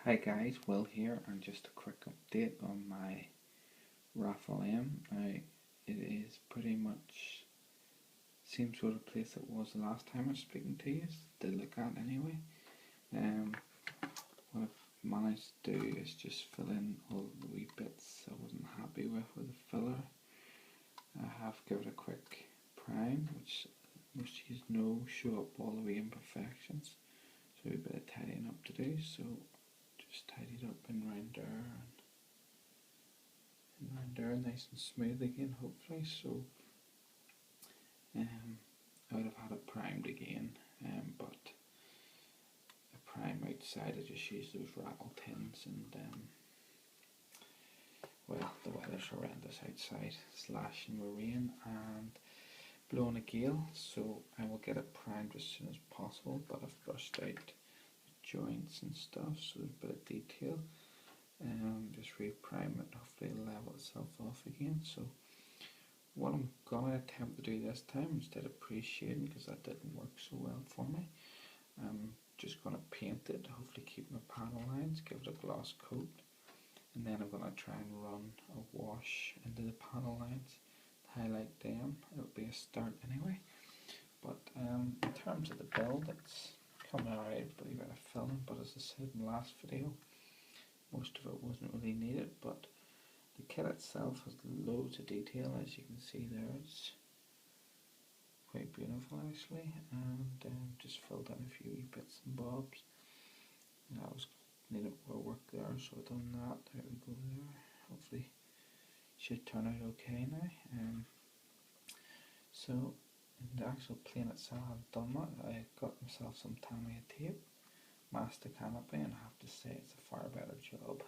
Hi guys, Will here, and just a quick update on my Rafale. Now, it is pretty much same sort of place it was the last time I was speaking to you, to look at anyway. What I've managed to do is just fill in all the wee bits I wasn't happy with the filler. I have given it a quick prime, which most of you know show up all the wee imperfections. So a bit of tidying up to do, so just tidied up and round there, nice and smooth again hopefully. So I would have had it primed again, but the prime outside I just used those rattle tins, and well, the weather's horrendous outside, slashing with rain and blowing a gale, so I will get it primed as soon as possible, but I've brushed out the joints and stuff, so there's a bit of detail. Just reprime it, hopefully it'll level itself off again. So what I'm going to attempt to do this time, instead of pre-shading, because that didn't work so well for me, I'm just going to paint it, hopefully keep my panel lines, give it a gloss coat, and then I'm going to try and run a wash into the panel lines to highlight them. It'll be a start anyway, but in terms of the build, it's coming alright, I believe I filmed, but as I said in the last video, most of it wasn't really needed, but the kit itself has loads of detail, as you can see there. It's quite beautiful actually, and just filled in a few wee bits and bobs. And that was needed more work there, so I've done that. There we go there. Hopefully should turn out okay now. So in the actual plane itself, I've done that. I got myself some Tamiya tape, masked the canopy, and I have to say it's a far better job.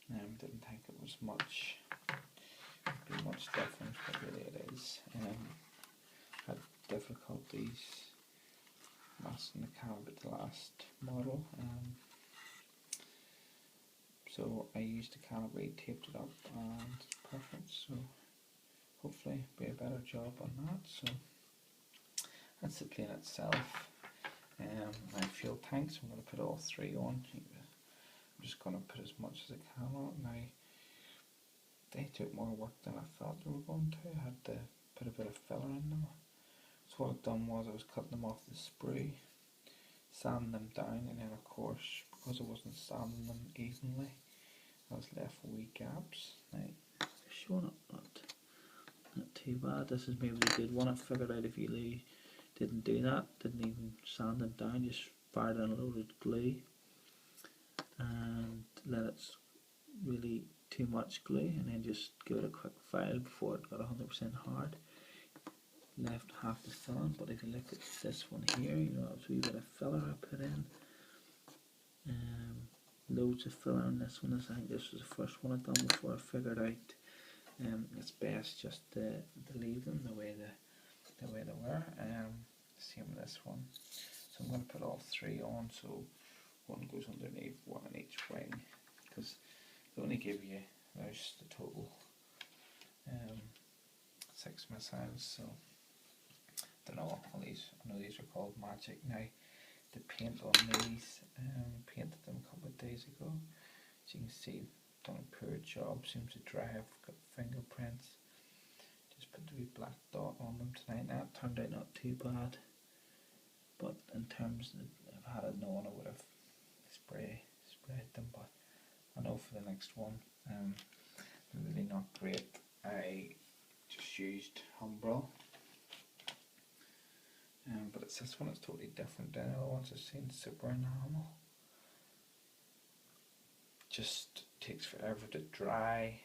Didn't think it was much difference, but really it is. Had difficulties masking the canopy with the last model, so I used the canopy, taped it up, and it's perfect. So hopefully be a better job on that. So that's the plane itself. My fuel tanks, I'm going to put all three on. I'm just going to put as much as I can on it. Now, they took more work than I thought they were going to. I had to put a bit of filler in them. So what I've done was I was cutting them off the sprue, sanding them down, and then of course, because I wasn't sanding them evenly, I was left with wee gaps. Now, showing up not too bad. This is maybe the good one. I figured out if you didn't do that, didn't even sand them down, just fired in a load of glue and let it really too much glue, and then just give it a quick file before it got 100% hard. Left half the filling, but if you look at this one here, you know, it's a wee bit of filler I put in. Loads of filler on this one. I think this was the first one I'd done before I figured out it's best just to leave them the way they were. Same with this one. So I'm going to put all three on, so one goes underneath, one on each wing, because they only give you, there's the total 6 missiles. So I don't know, I know these are called Magic. Now the paint on these, painted them a couple of days ago, as you can see, done a poor job, seems to dry. I've got fingerprints, just put the wee black dot on them tonight. That turned out not too bad, but in terms of, if I had known, I would have sprayed them, but I know for the next one, really not great. I just used Humbrol, but it's this one, it's totally different than the other ones I've seen. Super enamel, just takes forever to dry.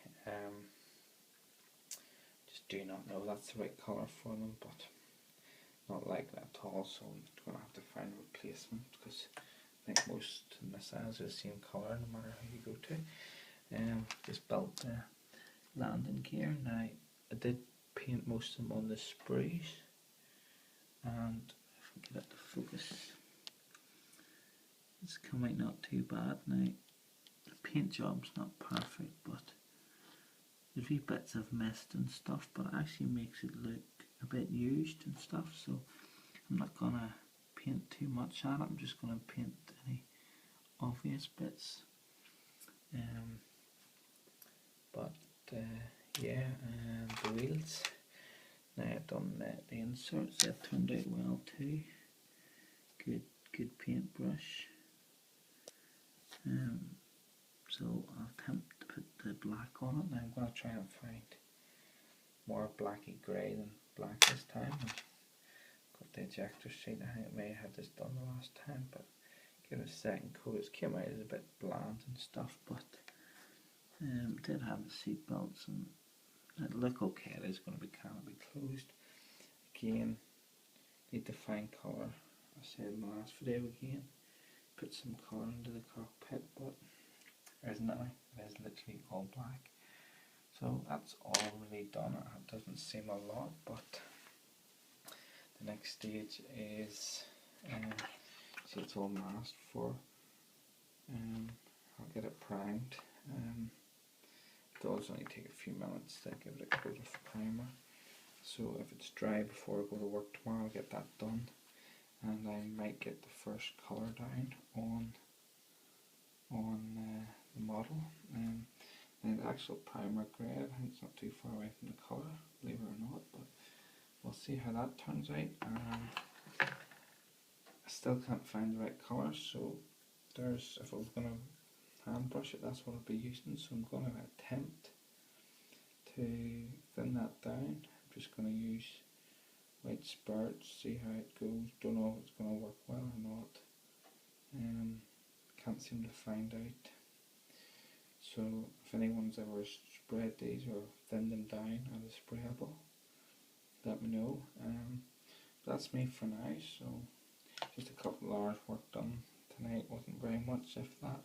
Just do not know that's the right colour for them, but not like that at all, so I'm going to have to find a replacement, because I think most missiles are the same colour no matter who you go to. Just built the landing gear. Now I did paint most of them on the sprues, and if I get it to focus, it's come out not too bad. Now the paint job's not perfect, but there's wee bits I've missed and stuff, but it actually makes it look a bit used and stuff, so I'm not gonna paint too much at it. I'm just gonna paint any obvious face bits. But yeah, and the wheels. Now I've done the inserts, they've turned out well too. Good paintbrush. So I'll attempt to put the black on it. Now I'm going to try and find more blacky grey than black this time. Got the ejector seat. I think I may have had this done the last time, but give it a second coat. It came out as a bit bland and stuff, but did have the seat belts and it looked okay. It is going to be kind of closed. Again, need to find colour. I said in the last video again, put some colour into the cockpit, but there isn't any. It is literally all black. So that's all really done. It doesn't seem a lot, but the next stage is see it's all masked for. I'll get it primed. It does only take a few minutes to give it a coat of primer. So if it's dry before I go to work tomorrow, I'll get that done, and I might get the first colour down on the model. And the actual primer grade, I think it's not too far away from the colour, believe it or not, but we'll see how that turns out. And I still can't find the right colour, so there's, if I was going to hand brush it, that's what I'll be using. So I'm going to attempt to thin that down. I'm just going to use white spirits, see how it goes. Don't know if it's going to work well or not. Can't seem to find out. So if anyone's ever sprayed these or thinned them down at a sprayable, let me know. That's me for now. So just a couple of hours work done tonight. Wasn't very much, if that,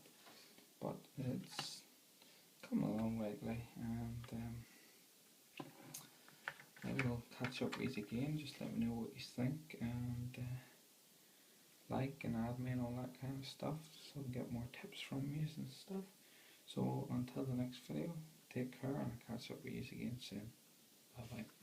but it's come a long way lately, and I will catch up with you again. Just let me know what you think, and like and add me and all that kind of stuff, so I can get more tips from you and stuff. So until the next video, take care, and I'll catch up with you again soon. Bye bye.